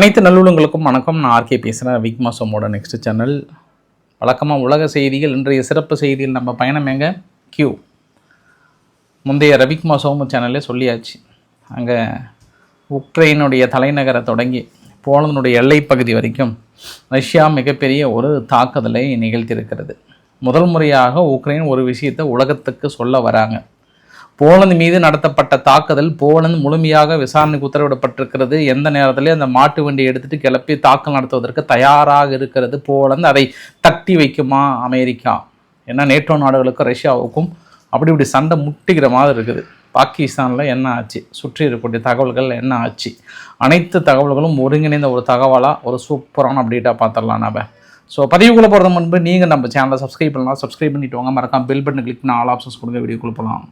அனைத்து நல்லுள்ளங்களுக்கும் வணக்கம். நான் ஆர்கே பேசுகிறேன். வீக் மாசமோட நெக்ஸ்ட் சேனல் வழக்கமாக உலக செய்திகள். இன்றைய சிறப்பு செய்தியில் நம்ம பயணம் எங்க கியூ. முந்தைய ரவிக் மாசோம் சேனல்லே சொல்லியாச்சு. அங்கே உக்ரைனுடைய தலைநகரை தொடங்கி போலந்தினுடைய எல்லை பகுதி வரைக்கும் ரஷ்யா மிகப்பெரிய ஒரு தாக்குதலை நிகழ்த்தியிருக்கிறது. முதல் முறையாக உக்ரைன் ஒரு விஷயத்தை உலகத்துக்கு சொல்ல வராங்க. போலந்து மீது நடத்தப்பட்ட தாக்குதல் போலந்து முழுமையாக விசாரணைக்கு உத்தரவிடப்பட்டிருக்கிறது. எந்த நேரத்திலே அந்த மாட்டு வண்டியை எடுத்துட்டு கிளப்பி தாக்கல் நடத்துவதற்கு தயாராக இருக்கிறது போலந்து. அதை தட்டி வைக்குமா அமெரிக்கா? ஏன்னா நேட்டோ நாடுகளுக்கும் ரஷ்யாவுக்கும் அப்படி இப்படி சண்டை முட்டிக்கிற மாதிரி இருக்குது. பாகிஸ்தானில் என்ன ஆச்சு, சுற்றி இருக்கக்கூடிய தகவல்கள் என்ன ஆச்சு, அனைத்து தகவல்களும் ஒருங்கிணைந்த ஒரு தகவலாக ஒரு சூப்பரான அப்டேட்டாக பார்த்துடலாம் நம்ம. ஸோ பதிவுக்குள்ளே போகிறது முன்பு நீங்கள் நம்ம சேனலை சப்ஸ்கிரைப் பண்ணலாம். சப்ஸ்கிரைப் பண்ணிட்டு வாங்க. மறக்காம பெல் பட்டன் கிளிக் பண்ணி ஆல் ஆப்ஷன்ஸ் கொடுங்க. வீடியோக்குள்ளே போகலாம்.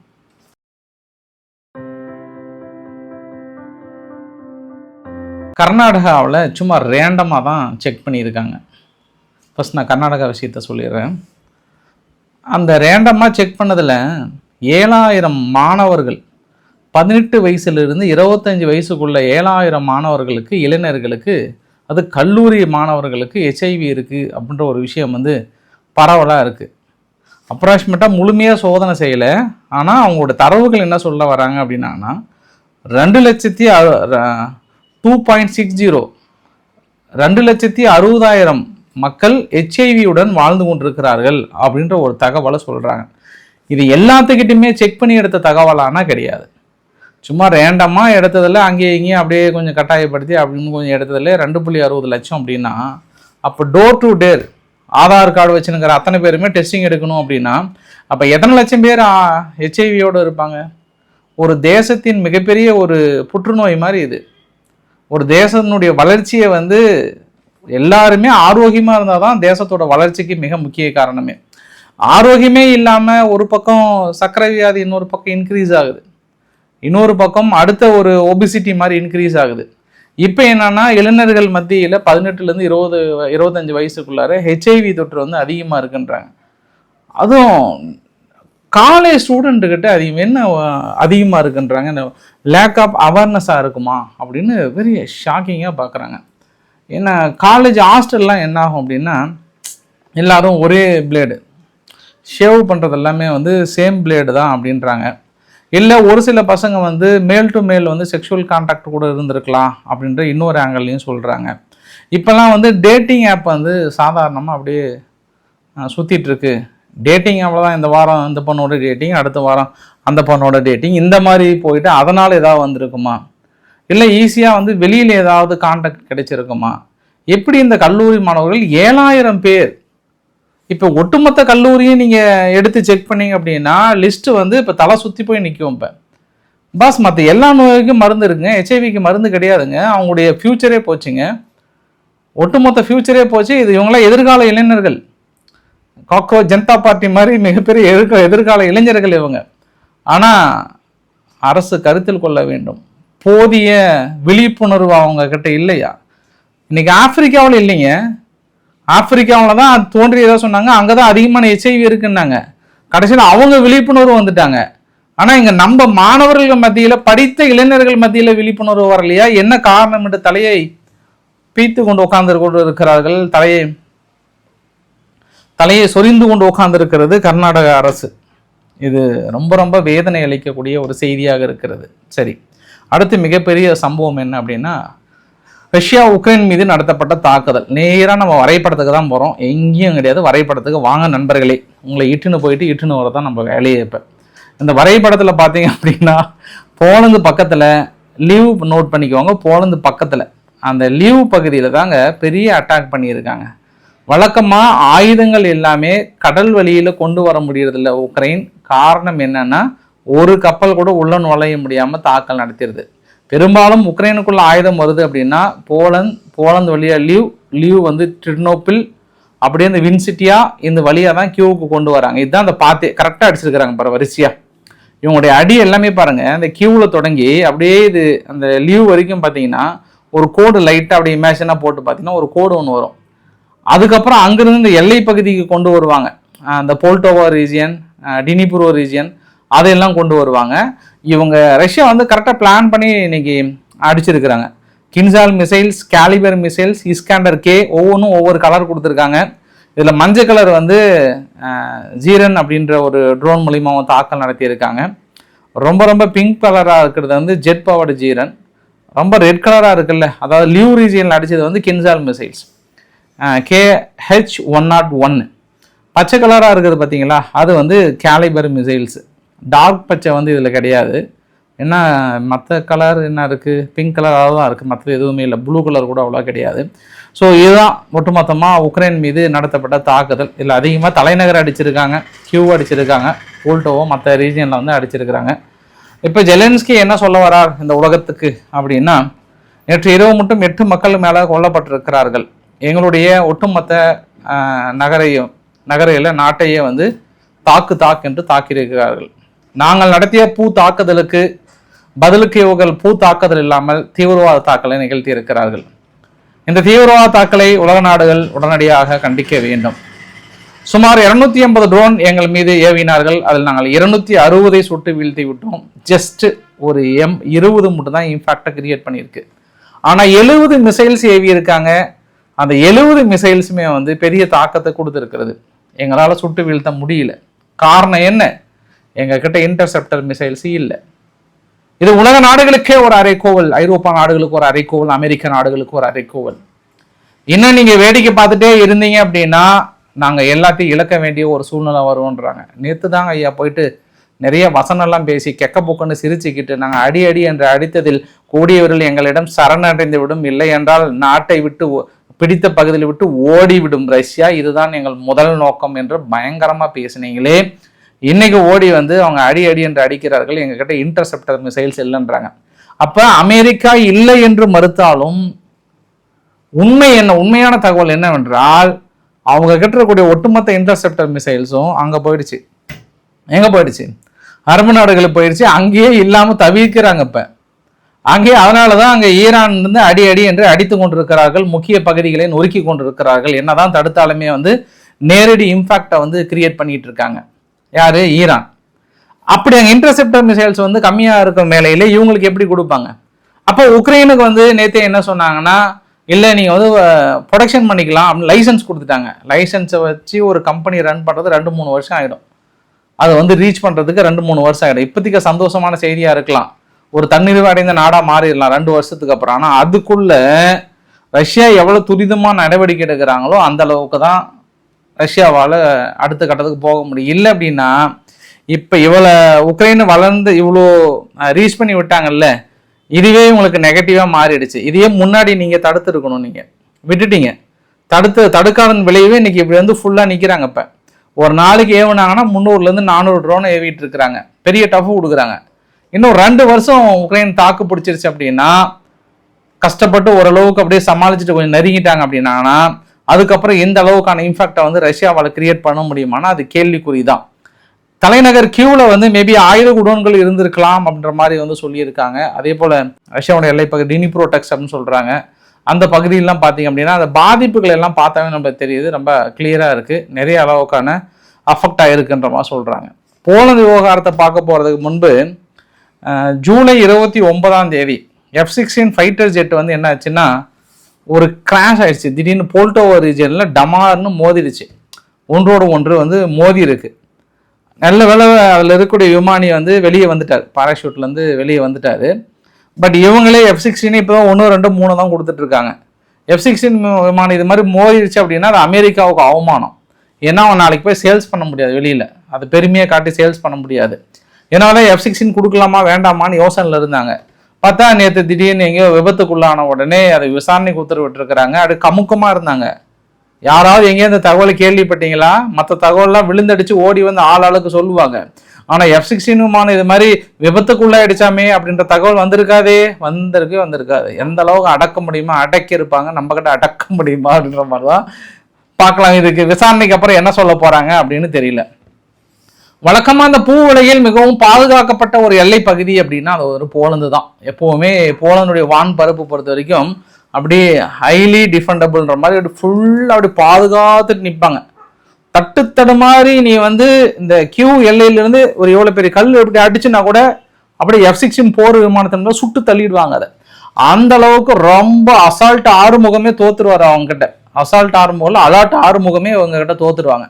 கர்நாடகாவில் சும்மா ரேண்டமாக தான் செக் பண்ணியிருக்காங்க. ஃபஸ்ட் நான் கர்நாடகா விஷயத்த சொல்லிடுறேன். அந்த ரேண்டமாக செக் பண்ணதில் 7000 மாணவர்கள் 18 வயசுலேருந்து 25 வயசுக்குள்ள 7000 மாணவர்களுக்கு, இளைஞர்களுக்கு, அது கல்லூரி மாணவர்களுக்கு HIV இருக்குது அப்படின்ற ஒரு விஷயம் பரவலாக இருக்குது. அப்ராக்சிமேட்டாக முழுமையாக சோதனை செய்யலை. ஆனால் அவங்களோட தரவுகள் என்ன சொல்ல வராங்க அப்படின்னா 2,60,000 2,60,000 மக்கள் HIV-உடன் வாழ்ந்து கொண்டிருக்கிறார்கள் அப்படின்ற ஒரு தகவலை சொல்கிறாங்க. இது எல்லாத்துக்கிட்டையுமே செக் பண்ணி எடுத்த தகவலானா கிடையாது. சும்மா ரேண்டமாக எடுத்ததில் அங்கேயும் இங்கேயும் அப்படியே கொஞ்சம் கட்டாயப்படுத்தி அப்படின்னு கொஞ்சம் எடுத்ததில் 2.60 லட்சம் அப்படின்னா, அப்போ door to door Aadhaar card வச்சுருக்கிற அத்தனை பேருமே டெஸ்டிங் எடுக்கணும் அப்படின்னா அப்போ எத்தனை லட்சம் பேர் HIV-யோடு இருப்பாங்க? ஒரு தேசத்தின் மிகப்பெரிய ஒரு புற்றுநோய் மாதிரி இது. ஒரு தேசத்தினுடைய வளர்ச்சியை எல்லாருமே ஆரோக்கியமாக இருந்தால் தான் தேசத்தோட வளர்ச்சிக்கு மிக முக்கிய காரணமே. ஆரோக்கியமே இல்லாமல் ஒரு பக்கம் சர்க்கரை வியாதி, இன்னொரு பக்கம் இன்க்ரீஸ் ஆகுது, இன்னொரு பக்கம் அடுத்த ஒரு ஒபிசிட்டி மாதிரி இன்க்ரீஸ் ஆகுது. இப்போ என்னன்னா இளைஞர்கள் மத்தியில் 18லேருந்து 25 வயசுக்குள்ளார HIV தொற்று அதிகமாக இருக்குன்றாங்க. அதுவும் காலேஜ் ஸ்டூடெண்ட்டுக்கிட்ட அதிகமாக இருக்குன்றாங்க. லேக் ஆஃப் அவேர்னஸாக இருக்குமா அப்படின்னு வெரி ஷாக்கிங்காக பார்க்குறாங்க. ஏன்னா காலேஜ் ஹாஸ்டல்லாம் என்ன ஆகும் அப்படின்னா எல்லோரும் ஒரே பிளேடு ஷேவ் பண்ணுறது எல்லாமே சேம் பிளேடு தான் அப்படின்றாங்க. இல்லை ஒரு சில பசங்க மேல் டு மேல் செக்ஷுவல் கான்டாக்ட் கூட இருந்திருக்கலாம் அப்படின்ற இன்னொரு ஆங்கிள்லையும் சொல்கிறாங்க. இப்போல்லாம் டேட்டிங் ஆப் சாதாரணமாக அப்படியே சுற்றிட்டுருக்கு. டேட்டிங் அவ்வளோதான். இந்த வாரம் இந்த பொண்ணோட டேட்டிங், அடுத்த வாரம் அந்த பொண்ணோட டேட்டிங், இந்த மாதிரி போயிட்டு அதனால் ஏதாவது வந்திருக்குமா? இல்லை ஈஸியாக வெளியில் ஏதாவது கான்டாக்ட் கிடைச்சிருக்குமா? எப்படி இந்த கல்லூரி மாணவர்கள் 7000 பேர், இப்போ ஒட்டுமொத்த கல்லூரியும் நீங்கள் எடுத்து செக் பண்ணிங்க அப்படின்னா லிஸ்ட்டு இப்போ தலை சுற்றி போய் நிற்கும். இப்போ பாஸ் மற்ற எல்லா நோய்க்கும் மருந்து இருக்குங்க, HIV-க்கு மருந்து கிடையாதுங்க. அவங்களுடைய ஃப்யூச்சரே போச்சுங்க, ஒட்டுமொத்த ஃப்யூச்சரே போச்சு. இது இவங்களாம் எதிர்கால இளைஞர்கள், காக்ரோச் ஜனதா பார்ட்டி மாதிரி மிகப்பெரிய எதிர்கால இளைஞர்கள் இவங்க. ஆனால் அரசு கருத்தில் கொள்ள வேண்டும். போதிய விழிப்புணர்வு அவங்க கிட்ட இல்லையா? இன்னைக்கு ஆப்பிரிக்காவில் இல்லைங்க, ஆப்பிரிக்காவில் தான் தோன்றியதாக சொன்னாங்க. அங்கே தான் அதிகமான HIV இருக்குன்னாங்க. கடைசியில் அவங்க விழிப்புணர்வு வந்துட்டாங்க. ஆனால் இங்கே நம்ம மாணவர்கள் மத்தியில், படித்த இளைஞர்கள் மத்தியில் விழிப்புணர்வு வரலையா? என்ன காரணம் என்று தலையை பீத்து கொண்டு உட்கார்ந்து கொண்டு இருக்கிறார்கள். தலையை சொரிந்து கொண்டு உட்கார்ந்துருக்கிறது கர்நாடக அரசு. இது ரொம்ப ரொம்ப வேதனை அளிக்கக்கூடிய ஒரு செய்தியாக இருக்கிறது. சரி, அடுத்து மிகப்பெரிய சம்பவம் என்ன அப்படின்னா ரஷ்யா உக்ரைன் மீது நடத்தப்பட்ட தாக்குதல். நேராக நம்ம வரைபடத்துக்கு தான் போகிறோம், எங்கேயும் கிடையாது. வரைபடத்துக்கு வாங்க நண்பர்களே, உங்களை இட்டுன்னு வரதான் நம்ம வேலையே. இப்போ இந்த வரைபடத்தில் பார்த்தீங்க அப்படின்னா போலந்து பக்கத்தில் லீவ் நோட் பண்ணிக்குவாங்க. போலந்து பக்கத்தில் அந்த லீவ் பகுதியில் தாங்க பெரிய அட்டாக் பண்ணியிருக்காங்க. வழக்கமாக ஆயுதங்கள் எல்லாமே கடல் வழியில் கொண்டு வர முடியறதில்ல உக்ரைன். காரணம் என்னன்னா ஒரு கப்பல் கூட உள்ள நுழைய முடியாமல் தாக்கல் நடத்திடுது. பெரும்பாலும் உக்ரைனுக்குள்ள ஆயுதம் வருது அப்படின்னா போலந்து வழியாக லீவ் டிர்னோப்பில் அப்படியே இந்த வின்சிட்டியா இந்த வழியாக தான் கியூவுக்கு கொண்டு வராங்க. இதுதான் அந்த பார்த்து கரெக்டாக அடிச்சிருக்கிறாங்க பாரு வரிசையாக. இவங்களுடைய அடி எல்லாமே பாருங்கள், இந்த கியூவில் தொடங்கி அப்படியே இது அந்த லீவ் வரைக்கும் பார்த்தீங்கன்னா ஒரு கோடு லைட்டாக அப்படியே இமேஜினாக போட்டு பார்த்தீங்கன்னா ஒரு கோடு ஒன்று வரும். அதுக்கப்புறம் அங்கிருந்து இந்த எல்லை பகுதிக்கு கொண்டு வருவாங்க. அந்த போல்டோவா ரீஜியன், டினிப்ரோ ரீஜியன், அதையெல்லாம் கொண்டு வருவாங்க. இவங்க ரஷ்யா கரெக்டாக பிளான் பண்ணி இன்னைக்கு அடிச்சிருக்கிறாங்க. Kinzhal missiles, Kalibr missiles, Iskander K, ஒவ்வொன்றும் ஒவ்வொரு கலர் கொடுத்துருக்காங்க. இதில் மஞ்சள் கலர் வந்து ஜீரன் அப்படின்ற ஒரு ட்ரோன் மூலிமா தாக்கல் நடத்தியிருக்காங்க. ரொம்ப ரொம்ப பிங்க் கலராக இருக்கிறது வந்து ஜெட் பவர்டு ஜீரன். ரொம்ப ரெட் கலராக இருக்குல்ல, அதாவது லியூ ரீஜியனில் அடித்தது வந்து கின்சால் மிசைல்ஸ் KH-101. பச்சை கலராக இருக்குது பார்த்தீங்களா, அது வந்து கேலிபர் மிசைல்ஸ். டார்க் பச்சை வந்து இதில் கிடையாது. என்ன மற்ற கலர் என்ன இருக்குது, பிங்க் கலராக தான் இருக்குது, மற்றது எதுவுமே இல்லை. ப்ளூ கலர் கூட அவ்வளோ கிடையாது. ஸோ இதுதான் ஒட்டுமொத்தமாக உக்ரைன் மீது நடத்தப்பட்ட தாக்குதல். இதில் அதிகமாக தலைநகர் அடிச்சிருக்காங்க, கியூவ் அடிச்சிருக்காங்க, போல்டோவோ மற்ற ரீஜியனில் வந்து அடிச்சிருக்கிறாங்க. இப்போ ஜெலன்ஸ்கி என்ன சொல்ல வரார் இந்த உலகத்துக்கு அப்படின்னா, நேற்று இரவு மட்டும் 8 மக்கள் மேலே கொல்லப்பட்டிருக்கிறார்கள். எங்களுடைய ஒட்டுமொத்த நகரையில் நாட்டையே வந்து தாக்கு என்று தாக்கியிருக்கிறார்கள். நாங்கள் நடத்திய தாக்குதலுக்கு பதிலுக்கு இவர்கள் தாக்குதல் இல்லாமல் தீவிரவாத தாக்கலை நிகழ்த்தி இருக்கிறார்கள். இந்த தீவிரவாத தாக்கலை உலக நாடுகள் உடனடியாக கண்டிக்க வேண்டும். சுமார் 250 ட்ரோன் எங்கள் மீது ஏவினார்கள். அதில் நாங்கள் 260 சுட்டு வீழ்த்தி விட்டோம். ஜஸ்ட் ஒரு M20 மட்டும் தான் இம்பாக்டை கிரியேட் பண்ணியிருக்கு. ஆனால் 70 மிசைல்ஸ் ஏவி இருக்காங்க. அந்த 70 மிசைல்ஸுமே வந்து பெரிய தாக்கத்தை கொடுத்துருக்கிறது. எங்களால் சுட்டு வீழ்த்த முடியல. காரணம் என்ன? எங்ககிட்ட இன்டர்செப்டர் மிசைல்ஸ் இல்லை. இது உலக நாடுகளுக்கே ஒரு அரைக்கோவல், ஐரோப்பா நாடுகளுக்கு ஒரு அரைக்கோவல், அமெரிக்க நாடுகளுக்கு ஒரு அரைக்கோவல். இன்னும் நீங்கள் வேடிக்கை பார்த்துட்டே இருந்தீங்க அப்படின்னா நாங்கள் எல்லாத்தையும் இழக்க வேண்டிய ஒரு சூழ்நிலை வருவோன்றாங்க. நேற்று தாங்க ஐயா போயிட்டு நிறைய வசனம்லாம் பேசி கெக்க போக்குன்னு சிரிச்சுக்கிட்டு நாங்கள் அடி என்று அடித்ததில் கூடியவர்கள் எங்களிடம் சரணடைந்து விடும், இல்லை என்றால் நாட்டை விட்டு பிடித்த பகுதியில் விட்டு ஓடிவிடும் ரஷ்யா, இதுதான் எங்கள் முதல் நோக்கம் என்று பயங்கரமாக பேசினீங்களே. இன்னைக்கு ஓடி வந்து அவங்க அடி என்று அடிக்கிறார்கள். எங்ககிட்ட இன்டர்செப்டர் மிசைல்ஸ் இல்லைன்றாங்க. அப்போ அமெரிக்கா இல்லை என்று மறுத்தாலும் உண்மை என்ன, உண்மையான தகவல் என்னவென்றால் அவங்க கிட்ட இருக்கக்கூடிய ஒட்டுமொத்த இன்டர்செப்டர் மிசைல்ஸும் அங்கே போயிடுச்சு. எங்கே போயிடுச்சு? அரபு நாடுகளுக்கு போயிடுச்சு. அங்கேயே இல்லாமல் தவிர்க்கிறாங்க. இப்போ அங்கே அதனால தான் அங்கே ஈரான் இருந்து அடி என்று அடித்து கொண்டிருக்கிறார்கள். முக்கிய பகுதிகளை நொறுக்கி கொண்டிருக்கிறார்கள். என்னதான் தடுத்தாலுமே வந்து நேரடி இம்பாக்டை வந்து கிரியேட் பண்ணிட்டு இருக்காங்க. யாரு? ஈரான். அப்படி அங்கே இன்டர்செப்டர் மிசைல்ஸ் வந்து கம்மியாக இருக்கிற மேலையில இவங்களுக்கு எப்படி கொடுப்பாங்க? அப்போ உக்ரைனுக்கு வந்து நேற்று என்ன சொன்னாங்கன்னா, இல்லை நீங்கள் வந்து ப்ரொடக்ஷன் பண்ணிக்கலாம் அப்படின்னு லைசன்ஸ் கொடுத்துட்டாங்க. லைசன்ஸை வச்சு ஒரு கம்பெனி ரன் பண்ணுறது 2-3 வருஷம் ஆகிடும். அதை வந்து ரீச் பண்ணுறதுக்கு 2-3 வருஷம் ஆகிடும். இப்போதைக்கு சந்தோஷமான செய்தியாக இருக்கலாம், ஒரு தன்னிறைவு அடைந்த நாடாக மாறிடலாம் 2 வருஷத்துக்கு அப்புறம். ஆனால் அதுக்குள்ள ரஷ்யா எவ்வளோ துரிதமாக நடவடிக்கை எடுக்கிறாங்களோ அந்த அளவுக்கு தான் ரஷ்யாவால் அடுத்த கட்டத்துக்கு போக முடியும். இல்லை அப்படின்னா இப்போ இவ்வளோ உக்ரைன் வளர்ந்து இவ்வளோ ரீச் பண்ணி விட்டாங்கல்ல, இதுவே உங்களுக்கு நெகட்டிவாக மாறிடுச்சு. இதையே முன்னாடி நீங்கள் தடுத்துருக்கணும், நீங்கள் விட்டுட்டீங்க. தடுக்காத விளைவே இன்னைக்கு இப்படி வந்து ஃபுல்லாக நிற்கிறாங்க. இப்போ ஒரு நாளைக்கு ஏவுனாங்கன்னா 300-400 ட்ரோனை ஏவிட்டு இருக்கிறாங்க. பெரிய டஃப் கொடுக்குறாங்க. இன்னும் 2 வருஷம் உக்ரைன் தாக்கு பிடிச்சிருச்சு அப்படின்னா, கஷ்டப்பட்டு ஓரளவுக்கு அப்படியே சமாளிச்சுட்டு கொஞ்சம் நெருங்கிட்டாங்க அப்படின்னா, அதுக்கப்புறம் எந்த அளவுக்கான இம்பாக்டை வந்து ரஷ்யாவால் கிரியேட் பண்ண முடியுமானா அது கேள்விக்குறி தான். தலைநகர் கியூவில் வந்து மேபி 1000 குடோன்கள் இருந்திருக்கலாம் அப்படின்ற மாதிரி வந்து சொல்லியிருக்காங்க. அதே போல் ரஷ்யாவோட எல்லைப்பகுதி டினிப்ரோடெக்ஸ் அப்படின்னு சொல்கிறாங்க. அந்த பகுதியெல்லாம் பார்த்தீங்க அப்படின்னா அந்த பாதிப்புகள் எல்லாம் பார்த்தாவே நம்ம தெரியுது, ரொம்ப கிளியராக இருக்குது. நிறைய அளவுக்கான அஃபெக்ட் ஆகிருக்குன்ற மாதிரி சொல்கிறாங்க. போலந்து விவகாரத்தை பார்க்க போகிறதுக்கு முன்பு ஜூலை 29 F-16 ஃபைட்டர் ஜெட் வந்து என்ன ஆச்சுன்னா ஒரு கிராஷ் ஆயிடுச்சு. திடீர்னு போல்டோவோ ரீஜனில் டமார்னு மோதிடுச்சு. ஒன்றோடு ஒன்று வந்து மோதி இருக்கு. நல்ல வேலை அதில் இருக்கக்கூடிய விமானி வந்து வெளியே வந்துட்டார், பாராஷூட்லேருந்து வெளியே வந்துட்டார். பட் இவங்களே F-16 இப்போ தான் 1, 2, 3 தான் கொடுத்துட்ருக்காங்க. F-16 விமானம் இது மாதிரி மோதிடுச்சு அப்படின்னா அது அமெரிக்காவுக்கு அவமானம். ஏன்னா அவன் நாளைக்கு போய் சேல்ஸ் பண்ண முடியாது வெளியில், அது பெருமையாக காட்டி சேல்ஸ் பண்ண முடியாது. ஏன்னா F-16 கொடுக்கலாமா வேண்டாமான்னு யோசனையில் இருந்தாங்க. பார்த்தா நேற்று திடீர்னு எங்கேயோ விபத்துக்குள்ளான உடனே அதை விசாரணைக்கு உத்தரவிட்டுருக்கிறாங்க. அது கமுக்கமாக இருந்தாங்க. யாராவது எங்கேயும் அந்த தகவலை கேள்விப்பட்டீங்களா? மற்ற தகவல்லாம் விழுந்தடிச்சு ஓடி வந்து ஆளுக்கு சொல்லுவாங்க. ஆனால் F-16 விமானம் இது மாதிரி விபத்துக்குள்ளாயிடுச்சாமே அப்படின்ற தகவல் வந்திருக்காது. எந்த அளவுக்கு அடக்க முடியுமா அடக்கி இருப்பாங்க, நம்ம கிட்ட அடக்க முடியுமா அப்படின்ற மாதிரி தான் பார்க்கலாம். இதுக்கு விசாரணைக்கு அப்புறம் என்ன சொல்ல போறாங்க அப்படின்னு தெரியல. வழக்கமாக அந்த பூ உலகில் மிகவும் பாதுகாக்கப்பட்ட ஒரு எல்லை பகுதி அப்படின்னா அது ஒரு போலந்து தான். எப்போவுமே போலந்துடைய வான் பரப்பு பொறுத்த வரைக்கும் அப்படியே ஹைலி டிஃபெண்டபிள்ன்ற மாதிரி அப்படி ஃபுல்லாக அப்படி பாதுகாத்துட்டு நிற்பாங்க. தட்டு மாதிரி நீ வந்து இந்த கியூ எல்லையிலிருந்து ஒரு எவ்வளோ பெரிய கல் எப்படி அடிச்சுன்னா கூட அப்படியே F-16 போர் விமானத்தின் சுட்டு தள்ளிடுவாங்க. அதை அந்த அளவுக்கு ரொம்ப அசால்ட் ஆறுமுகமே தோத்துருவாரு அவங்க கிட்ட. அசால்ட் ஆறுமுகம், அலாட் ஆறுமுகமே அவங்க கிட்ட தோத்துருவாங்க.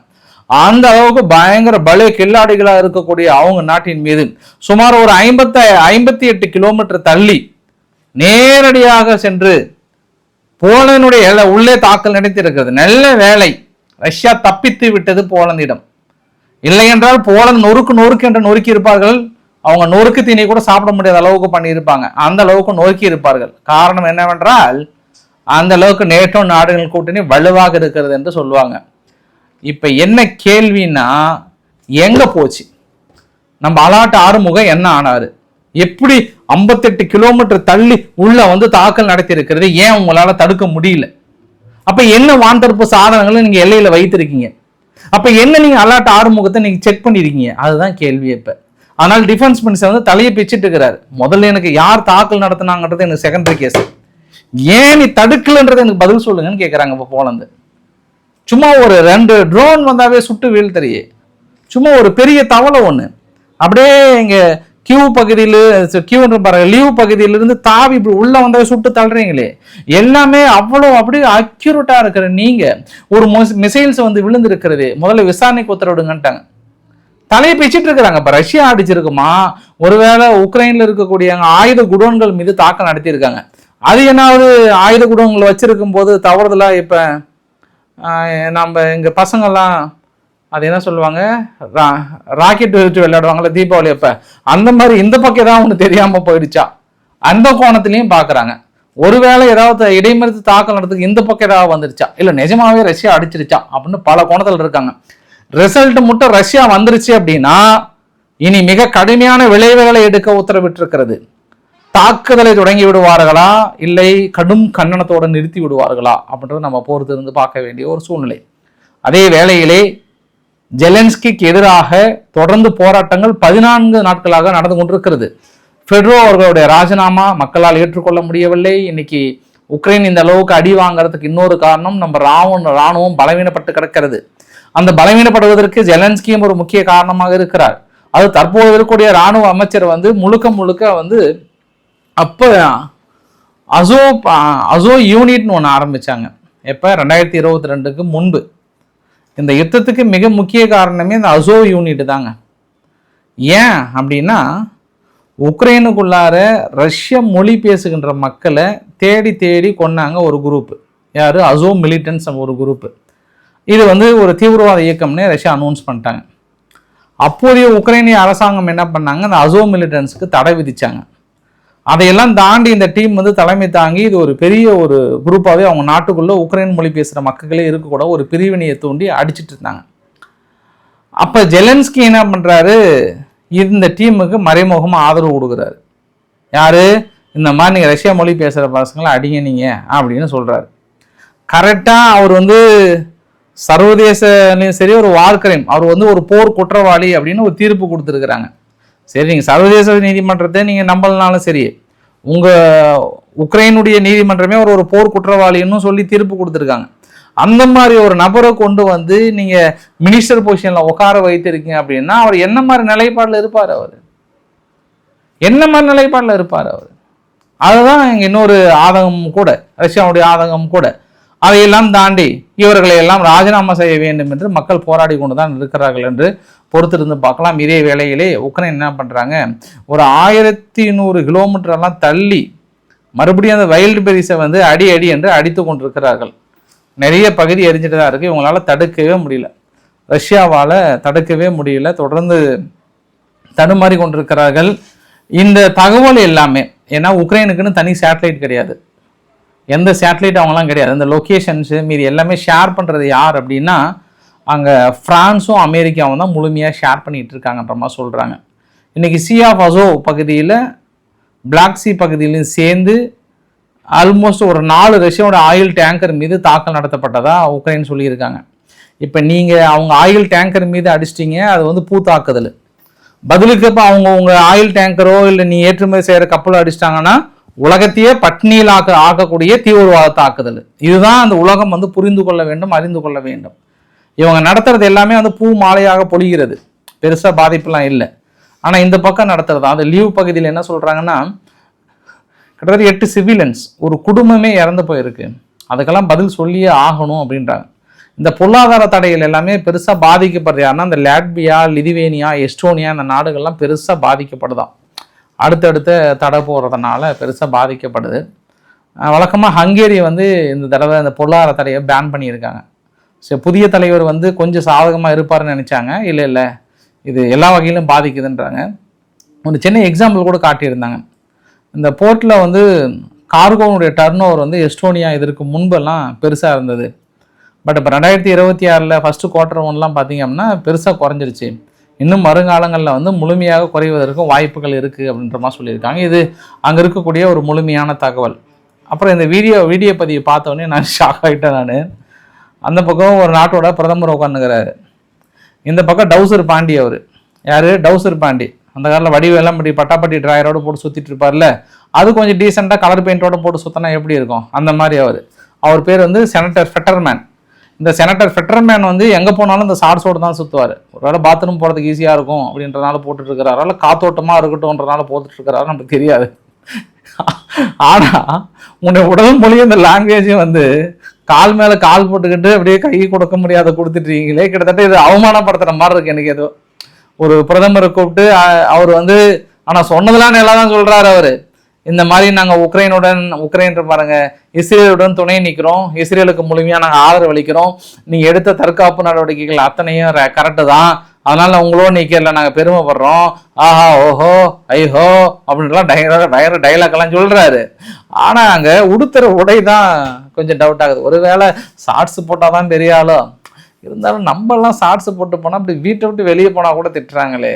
அந்த அளவுக்கு பயங்கர பலே கில்லாடிகளா இருக்கக்கூடிய அவங்க நாட்டின் மீது சுமார் ஒரு 58 கிலோமீட்டர் தள்ளி நேரடியாக சென்று போலந்துடைய உள்ளே தாக்கல் நடத்தியிருக்கிறது. நல்ல வேலை, ரஷ்யா தப்பித்து விட்டது போலந்திடம். இல்லை என்றால் போலந்து நொறுக்கு என்று நொறுக்கி இருப்பார்கள். அவங்க நொறுக்கு தீனி கூட சாப்பிட முடியாத அளவுக்கு பண்ணியிருப்பாங்க. அந்த அளவுக்கு நொறுக்கி இருப்பார்கள். காரணம் என்னவென்றால் அந்த அளவுக்கு நேட்டோ நாடுகள் கூட்டணி வலுவாக இருக்கிறது என்று சொல்லுவாங்க. இப்ப என்ன கேள்வின்னா, எங்க போச்சு நம்ம அலாட் ஆறுமுகம்? என்ன ஆனாரு? எப்படி 58 கிலோமீட்டர் தள்ளி உள்ள வந்து தாக்கல் நடத்தி இருக்கிறது? ஏன் உங்களால தடுக்க முடியல? அப்ப என்ன வான்தடுப்பு சாதனங்களை நீங்க எல்லையில வைத்திருக்கீங்க? அப்ப என்ன நீங்க அலாட் ஆறுமுகத்தை நீங்க செக் பண்ணிருக்கீங்க? அதுதான் கேள்வி. இப்ப ஆனால் டிஃபென்ஸ் மினிஸ்டர் வந்து தலையை பிச்சுட்டு இருக்கிறாரு. முதல்ல எனக்கு யார் தாக்கல் நடத்தினாங்கன்றது எனக்கு செகண்டரி கேஸ். ஏன் நீ தடுக்கலன்றது எனக்கு பதில் சொல்லுங்கன்னு கேட்கறாங்க. இப்ப போலந்து சும்மா ஒரு 2 ட்ரோன் வந்தாவே சுட்டு வீழ்த்தறியே. சும்மா ஒரு பெரிய தவளை ஒண்ணு அப்படியே இங்க லீவ் பகுதியிலிருந்து தாவி உள்ள வந்தாவே சுட்டு தள்ளுறீங்களே. எல்லாமே அவ்வளவு அப்படியே அக்யூரேட்டா இருக்கிற நீங்க ஒரு மிசைல்ஸ் வந்து விழுந்து இருக்கிறது. முதல்ல விசாரணைக்கு உத்தரவிடுங்கன்ட்டாங்க. தலையை பிச்சுட்டு இருக்கிறாங்க. இப்ப ரஷ்யா அடிச்சிருக்குமா, ஒருவேளை உக்ரைன்ல இருக்கக்கூடிய ஆயுத குடோன்கள் மீது தாக்கல் நடத்தி இருக்காங்க. அது என்னாவது ஆயுத குடோன்கள் வச்சிருக்கும் போது தவறுதலா இப்ப நம்ம இங்க பசங்கள்லாம் அது என்ன சொல்லுவாங்க, ராக்கெட் வச்சு விளையாடுவாங்கல்ல தீபாவளி அப்ப, அந்த மாதிரி இந்த பக்கம் ஏதாவது ஒண்ணு தெரியாம போயிடுச்சா அந்த கோணத்திலையும் பாக்குறாங்க. ஒருவேளை ஏதாவது இடைமறித்து தாக்கல் நடத்துக்கு இந்த பக்கம் ஏதாவது வந்துருச்சா, இல்ல நிஜமாவே ரஷ்யா அடிச்சிருச்சா அப்படின்னு பல கோணத்தில் இருக்காங்க. ரிசல்ட் மட்டும் ரஷ்யா வந்துருச்சு அப்படின்னா இனி மிக கடுமையான விளைவுகளை எடுக்க உத்தரவிட்டு இருக்கிறது. தாக்குதலை தொடங்கி விடுவார்களா, இல்லை கடும் கண்டனத்தோடு நிறுத்தி விடுவார்களா அப்படின்றத நம்ம பொறுத்து இருந்து பார்க்க வேண்டிய ஒரு சூழ்நிலை. அதே வேளையிலே ஜெலன்ஸ்கிக்கு எதிராக தொடர்ந்து போராட்டங்கள் 14 நாட்களாக நடந்து கொண்டிருக்கிறது. ஃபெட்ரோ அவர்களுடைய ராஜினாமா மக்களால் ஏற்றுக்கொள்ள முடியவில்லை. இன்னைக்கு உக்ரைன் இந்த அளவுக்கு அடி வாங்கறதுக்கு இன்னொரு காரணம் நம்ம ராணுவம் பலவீனப்பட்டு கிடக்கிறது. அந்த பலவீனப்படுவதற்கு ஜெலன்ஸ்கியும் ஒரு முக்கிய காரணமாக இருக்கிறார். அது தற்போது இருக்கக்கூடிய ராணுவ அமைச்சர் வந்து முழுக்க வந்து அப்ப அசோ யூனிட்னு ஒன்று ஆரம்பிச்சாங்க. எப்ப 2022க்கு முன்பு. இந்த யுத்தத்துக்கு மிக முக்கிய காரணமே இந்த அசோ யூனிட் தாங்க. ஏன் அப்படின்னா உக்ரைனுக்குள்ளார ரஷ்ய மொழி பேசுகின்ற மக்களை தேடி தேடி கொண்டாங்க ஒரு குரூப். யாரு? அசோ மிலிட்டன்ஸ் ஒரு குரூப். இது வந்து ஒரு தீவிரவாத இயக்கம்னு ரஷ்யா அனௌன்ஸ் பண்ணிட்டாங்க. அப்போதைய உக்ரைனிய அரசாங்கம் என்ன பண்ணாங்க, அந்த அசோ மிலிட்டன்ஸுக்கு தடை விதிச்சாங்க. அதையெல்லாம் தாண்டி இந்த டீம் வந்து தலைமை தாங்கி இது ஒரு பெரிய ஒரு குரூப்பாகவே அவங்க நாட்டுக்குள்ள உக்ரைன் மொழி பேசுகிற மக்களே இருக்கக்கூட ஒரு பிரிவினையை தூண்டி அடிச்சிட்டு இருந்தாங்க. அப்போ ஜெலன்ஸ்கி என்ன பண்ணுறாரு, இந்த டீமுக்கு மறைமுகமாக ஆதரவு கொடுக்குறாரு. யாரு? இந்த மாதிரி நீங்கள் ரஷ்யா மொழி பேசுகிற பசங்களை அடிங்க நீங்கள் அப்படின்னு சொல்கிறாரு. கரெக்டாக அவர் வந்து சர்வதேசலையும் சரி ஒரு வார் கிரைம், அவர் வந்து ஒரு போர் குற்றவாளி அப்படின்னு ஒரு தீர்ப்பு கொடுத்துருக்குறாங்க. சரி, நீங்கள் சர்வதேச நீதிமன்றத்தை நீங்கள் நம்பலனாலும் சரி, உங்கள் உக்ரைனுடைய நீதிமன்றமே ஒரு போர் குற்றவாளின்னு சொல்லி தீர்ப்பு கொடுத்துருக்காங்க. அந்த மாதிரி ஒரு நபரை கொண்டு வந்து நீங்கள் மினிஸ்டர் பொசிஷனில் உட்கார வைத்திருக்கீங்க அப்படின்னா அவர் என்ன மாதிரி நிலைப்பாடில் இருப்பார்? அவர் என்ன மாதிரி நிலைப்பாடில் இருப்பார் அவர்? அதுதான் இன்னொரு ஆதங்கம் கூட, ரஷ்யாவுடைய ஆதங்கம் கூட. அதையெல்லாம் தாண்டி இவர்களை எல்லாம் ராஜினாமா செய்ய வேண்டும் என்று மக்கள் போராடி கொண்டுதான் இருக்கிறார்கள் என்று பொறுத்திருந்து பார்க்கலாம். இதே வேளையிலே உக்ரைன் என்ன பண்றாங்க, ஒரு 1100 கிலோமீட்டர் எல்லாம் தள்ளி மறுபடியும் அந்த வைல்டு பெரிஸை வந்து அடி என்று அடித்து கொண்டிருக்கிறார்கள். நிறைய பகுதி எரிஞ்சிட்டு தான் இருக்கு. இவங்களால தடுக்கவே முடியல, ரஷ்யாவால தடுக்கவே முடியல, தொடர்ந்து தடுமாறி கொண்டிருக்கிறார்கள். இந்த தகவல் எல்லாமே, ஏன்னா உக்ரைனுக்குன்னு தனி சேட்டலைட் கிடையாது, எந்த சேட்டலைட் அவங்களாம் கிடையாது. இந்த லொக்கேஷன்ஸு மீது எல்லாமே ஷேர் பண்ணுறது யார் அப்படின்னா அங்கே ஃப்ரான்ஸும் அமெரிக்காவும் தான் முழுமையாக ஷேர் பண்ணிகிட்டு இருக்காங்கன்ற மாதிரி சொல்கிறாங்க. இன்றைக்கி சி ஆஃப் அசோ பகுதியில் பிளாக் சி பகுதியிலையும் சேர்ந்து ஆல்மோஸ்ட் ஒரு 4 ரஷ்யாவோட ஆயில் டேங்கர் மீது தாக்கல் நடத்தப்பட்டதாக உக்ரைன் சொல்லியிருக்காங்க. இப்போ நீங்கள் அவங்க ஆயில் டேங்கர் மீது அடிச்சிட்டிங்க, அது வந்து பூத்தாக்குதல். பதிலுக்கு இப்போ உங்கள் ஆயில் டேங்கரோ இல்லை நீ ஏற்றுமதி செய்கிற கப்பலோ அடிச்சிட்டாங்கன்னா உலகத்தையே பட்னியில் ஆக்கக்கூடிய தீவிரவாத தாக்குதல். இதுதான் அந்த உலகம் வந்து புரிந்து கொள்ள வேண்டும், அறிந்து கொள்ள வேண்டும். இவங்க நடத்துறது எல்லாமே வந்து பூ மாலையாக பொழிகிறது, பெருசாக பாதிப்புலாம் இல்லை. ஆனால் இந்த பக்கம் நடத்துறது அந்த லீவ் பகுதியில் என்ன சொல்கிறாங்கன்னா, கிட்டத்தட்ட 8 சிவிலியன்ஸ், ஒரு குடும்பமே இறந்து போயிருக்கு. அதுக்கெல்லாம் பதில் சொல்லியே ஆகணும் அப்படின்றாங்க. இந்த பொருளாதார தடைகள் எல்லாமே பெருசாக பாதிக்கப்படுறது யாருன்னா இந்த லாட்வியா, லிதுவேனியா, எஸ்டோனியா இந்த நாடுகள்லாம் பெருசாக பாதிக்கப்படுதான். அடுத்தடுத்த தடை போடுறதுனால பெருசாக பாதிக்கப்படுது. வழக்கமாக ஹங்கேரி வந்து இந்த தடவை இந்த பொருளாதார தடையை பேன் பண்ணியிருக்காங்க. சரி, புதிய தலைவர் வந்து கொஞ்சம் சாதகமாக இருப்பார்னு நினச்சாங்க. இல்லை இது எல்லா வகையிலும் பாதிக்குதுன்றாங்க. ஒரு சின்ன எக்ஸாம்பிள் கூட காட்டியிருந்தாங்க. இந்த போர்ட்டில் வந்து கார்கோனுடைய டர்ன் ஓவர் வந்து எஸ்டோனியா இதற்கு முன்பெல்லாம் பெருசாக இருந்தது. பட் இப்போ 2026 ஃபஸ்ட்டு குவார்ட்டர் ஒன்லாம் பார்த்திங்க அப்படின்னா பெருசாக குறைஞ்சிருச்சு. இன்னும் வருங்காலங்களில் வந்து முழுமையாக குறைவதற்கும் வாய்ப்புகள் இருக்குது அப்படின்ற மாதிரி சொல்லியிருக்காங்க. இது அங்கே இருக்கக்கூடிய ஒரு முழுமையான தகவல். அப்புறம் இந்த வீடியோ பதிவை பார்த்தோன்னே நான் ஷாக் ஆகிட்டேன். நான் அந்த பக்கம் ஒரு நாட்டோட பிரதமர் உட்காந்துக்கிறாரு, இந்த பக்கம் டவுசர் பாண்டி. அவர் யார்? டவுசர் பாண்டி. அந்த காலத்தில் வடிவெல்லாம் இப்படி பட்டாப்பட்டி ட்ராயரோடு போட்டு சுற்றிட்டு இருப்பார்ல, அது கொஞ்சம் டீசெண்டாக கலர் பெயிண்டோட போட்டு சுற்றினா எப்படி இருக்கும் அந்த மாதிரி. அவர் பேர் வந்து செனட்டர் ஃபெட்டர்மேன். இந்த செனட்டர் ஃபெட்டர்மேன் வந்து எங்கே போனாலும் இந்த ஷார்ட்ஸோடு தான் சுற்றுவார். ஒரு வேளை பாத்ரூம் போகிறதுக்கு ஈஸியாக இருக்கும் அப்படின்றனால போட்டுட்ருக்கிறாரோ, இல்லை காத்தோட்டமாக இருக்கட்டும்ன்றனால போட்டுட்ருக்கிறாரோ நமக்கு தெரியாது. ஆனால் உன்னை உடல் மொழியும் இந்த லாங்குவேஜும் வந்து கால் மேலே கால் போட்டுக்கிட்டு அப்படியே கை கொடுக்க முடியாத கொடுத்துட்டீங்களே. கிட்டத்தட்ட இது அவமானப்படுத்துகிற மாதிரி இருக்கு எனக்கு. ஏதோ ஒரு பிரதமரை கூப்பிட்டு அவர் வந்து ஆனால் சொன்னதெல்லாம் நல்லா தான் சொல்கிறாரு. அவர் இந்த மாதிரி நாங்கள் உக்ரைன் பாருங்க, இஸ்ரேலுடன் துணை நிற்கிறோம், இஸ்ரேலுக்கு முழுமையாக நாங்கள் ஆதரவு அளிக்கிறோம், நீங்கள் எடுத்த தற்காப்பு நடவடிக்கைகள் அத்தனையும் கரெக்டு தான், அதனால உங்களோட நிற்கல நாங்கள் பெருமைப்படுறோம், ஆஹா ஓஹோ ஐஹோ அப்படின்லாம் டைலாக்லாம் சொல்கிறாரு. ஆனால் அங்கே உடுத்துற உடை தான் கொஞ்சம் டவுட் ஆகுது. ஒருவேளை ஷார்ட்ஸ் போட்டால் தான் பெரிய ஆளோ, இருந்தாலும் நம்மலாம் ஷார்ட்ஸ் போட்டு போனால் அப்படி வீட்டை விட்டு வெளியே போனால் கூட திட்டுறாங்களே.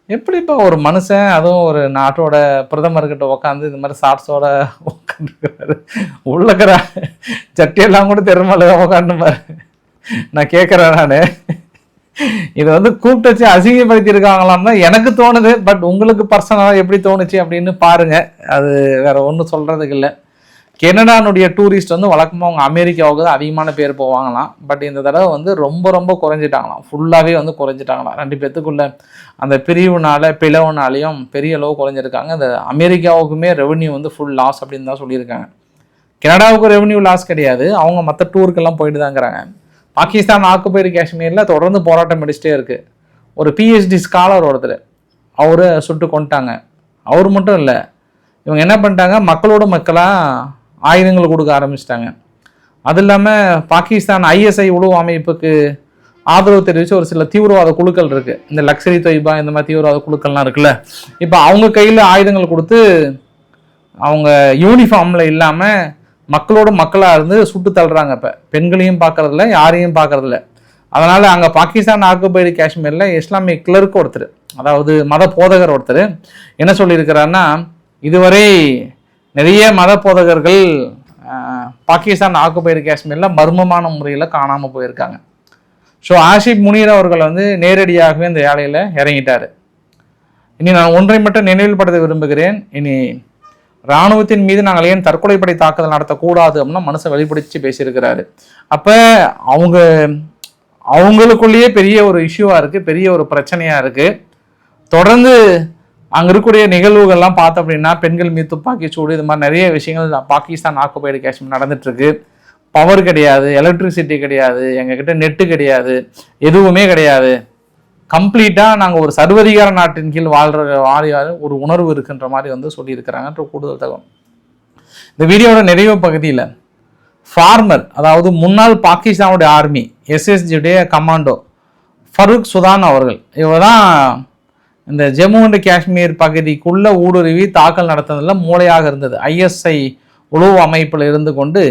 எப்படிப்பா ஒரு மனுஷன், அதுவும் ஒரு நாட்டோட பிரதமர்கிட்ட உட்காந்து இந்த மாதிரி ஷார்ட்ஸோட உட்காந்துருக்கிறாரு, உள்ளக்கிற சட்டியெல்லாம் கூட தெருமலை உட்காந்து பாரு. நான் கேட்குறேன், நான் இதை வந்து கூப்பிட்டு வச்சு அசிங்கப்படுத்தியிருக்காங்களான்னு தான் எனக்கு தோணுது. பட் உங்களுக்கு பர்சனலாக எப்படி தோணுச்சு அப்படின்னு பாருங்க. அது வேற ஒன்றும் சொல்றதுக்கு இல்லை. கெனடானுடைய டூரிஸ்ட் வந்து வழக்கமாக அவங்க அமெரிக்காவுக்கு தான் அதிகமான பேர் போவாங்களாம். பட் இந்த தடவை வந்து ரொம்ப குறைஞ்சிட்டாங்களாம். ஃபுல்லாகவே வந்து குறைஞ்சிட்டாங்களாம். 2 பேத்துக்குள்ள அந்த பிளவுனாலையும் பெரிய அளவு குறைஞ்சிருக்காங்க. இந்த அமெரிக்காவுக்குமே ரெவன்யூ வந்து ஃபுல் லாஸ் அப்படின்னு தான் சொல்லியிருக்காங்க. கனடாவுக்கு ரெவன்யூ லாஸ் கிடையாது, அவங்க மற்ற டூருக்கெல்லாம் போயிட்டு தாங்கிறாங்க. பாகிஸ்தான் ஆக்குபைடு காஷ்மீரில் தொடர்ந்து போராட்டம் அடிச்சுட்டே இருக்குது. ஒரு PhD ஸ்காலர் ஒருத்தர், அவரை சுட்டு கொண்டுட்டாங்க. அவர் மட்டும் இல்லை, இவங்க என்ன பண்ணிட்டாங்க, மக்களோட மக்களாக ஆயுதங்கள் கொடுக்க ஆரம்பிச்சிட்டாங்க. அது இல்லாமல் பாகிஸ்தான் ISI உளவு அமைப்புக்கு ஆதரவு தெரிவித்து ஒரு சில தீவிரவாத குழுக்கள் இருக்குது. இந்த லக்ஸரி தொய்பா இந்த மாதிரி தீவிரவாத குழுக்கள்லாம் இருக்குல்ல, இப்போ அவங்க கையில் ஆயுதங்கள் கொடுத்து அவங்க யூனிஃபார்மில் இல்லாமல் மக்களோட மக்களாக இருந்து சுட்டு தள்ளுறாங்க. இப்போ பெண்களையும் பார்க்கறதில்ல, யாரையும் பார்க்கறதில்ல. அதனால் அங்கே பாகிஸ்தான் ஆக்குபைடு காஷ்மீரில் இஸ்லாமிக் கிளர்க் ஒருத்தர், அதாவது மத போதகர் ஒருத்தர் என்ன சொல்லியிருக்கிறாருன்னா, இதுவரை நிறைய மத போதகர்கள் பாகிஸ்தான் ஆக்குபைடு காஷ்மீரில் மர்மமான முறையில் காணாமல் போயிருக்காங்க. ஸோ ஆஷிப் முனீர் அவர்கள் வந்து நேரடியாகவே இந்த வேலையில் இறங்கிட்டார். இனி நான் ஒன்றை மட்டும் நினைவுபடுத்த விரும்புகிறேன். இனி இராணுவத்தின் மீது நாங்கள் ஏன் தற்கொலைப்படை தாக்குதல் நடத்தக்கூடாது அப்படின்னா மனசை வெளிப்படுத்தி பேசியிருக்கிறாரு. அப்போ அவங்களுக்குள்ளேயே பெரிய ஒரு இஷ்யூவாக இருக்குது, பெரிய ஒரு பிரச்சனையாக இருக்குது. தொடர்ந்து அங்கே இருக்கக்கூடிய நிகழ்வுகள்லாம் பார்த்தோம் அப்படின்னா பெண்கள் மீது துப்பாக்கி சூடு, இது மாதிரி நிறைய விஷயங்கள் பாகிஸ்தான் ஆக்குபைடு காஷ்மீர் நடந்துட்டுருக்கு. பவர் கிடையாது, எலக்ட்ரிசிட்டி கிடையாது, எங்ககிட்ட நெட்டு கிடையாது, எதுவுமே கிடையாது. கம்ப்ளீட்டாக நாங்கள் ஒரு சர்வதிகார நாட்டின் கீழ் வாழ்கிற ஒரு உணர்வு இருக்குன்ற மாதிரி வந்து சொல்லியிருக்கிறாங்கன்ற கூடுதல் தகவல். இந்த வீடியோட நிறைவு பகுதியில் ஃபார்மர், அதாவது முன்னாள் பாகிஸ்தானுடைய ஆர்மி SSGடைய கமாண்டோ ஃபரூக் சுதான் அவர்கள், இவர் தான் இந்த ஜம்மு அண்ட் காஷ்மீர் பகுதிக்குள்ள ஊடுருவி தாக்கல் நடத்துனதில் மூளையாக இருந்தது. ISI உளவு அமைப்பில் இருந்து கொண்டு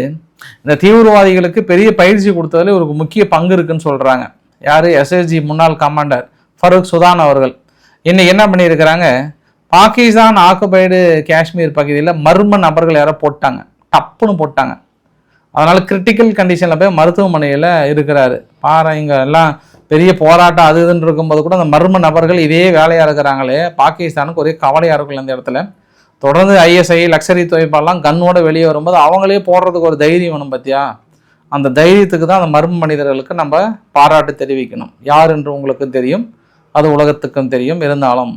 இந்த தீவிரவாதிகளுக்கு பெரிய பயிற்சி கொடுத்ததில் ஒரு முக்கிய பங்கு இருக்குன்னு சொல்கிறாங்க. யார்? SSG முன்னாள் கமாண்டர் ஃபரூக் சுதான் அவர்கள். இன்னைக்கு என்ன பண்ணியிருக்கிறாங்க, பாகிஸ்தான் ஆக்குபைடு காஷ்மீர் பகுதியில் மர்ம நபர்கள் யாரோ போட்டாங்க, டப்புன்னு போட்டாங்க. அதனால் கிரிட்டிக்கல் கண்டிஷனில் போய் மருத்துவமனையில் இருக்கிறாரு. பாரு, இங்கே எல்லாம் பெரிய போராட்டம் அது இதுன்னு இருக்கும்போது கூட அந்த மர்ம நபர்கள் இதே வேலையாக இருக்கிறாங்களே, பாகிஸ்தானுக்கு ஒரே கவலையாக இருக்கும் இந்த இடத்துல. தொடர்ந்து ISI லக்ஸரி தொய்பாலாம் கன்னோட வெளியே வரும்போது அவங்களே போடுறதுக்கு ஒரு தைரியம் வேணும் பார்த்தியா, அந்த தைரியத்துக்கு தான் அந்த மர்ம மனிதர்களுக்கு நம்ம பாராட்டு தெரிவிக்கணும். யார் என்று உங்களுக்கு தெரியும், அது உலகத்துக்கும் தெரியும். இருந்தாலும்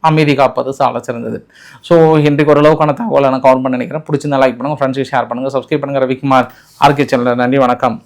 அமைதி காப்பது சால சிறந்தது. ஸோ இன்றைக்கு ஓரளவுக்கான தகவலை நான் கவர் பண்ண நினைக்கிறேன். பிடிச்சிருந்தா லைக் பண்ணுங்கள், ஃப்ரெண்ட்ஸுக்கு ஷேர் பண்ணுங்கள், சப்ஸ்கிரைப் பண்ணுங்கள். Ravikumar R K channel. நன்றி, வணக்கம்.